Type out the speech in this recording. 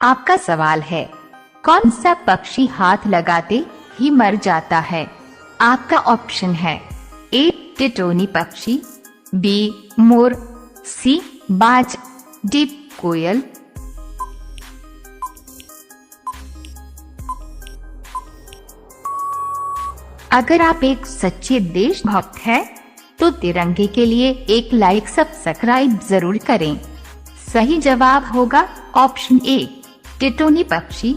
आपका सवाल है, कौन सा पक्षी हाथ लगाते ही मर जाता है? आपका ऑप्शन है ए टिटोनी पक्षी, बी मोर, सी बाज, डी कोयल। अगर आप एक सच्चे देशभक्त हैं, तो तिरंगे के लिए एक लाइक सब्सक्राइब जरूर करें। सही जवाब होगा ऑप्शन ए टिटोनी पक्षी।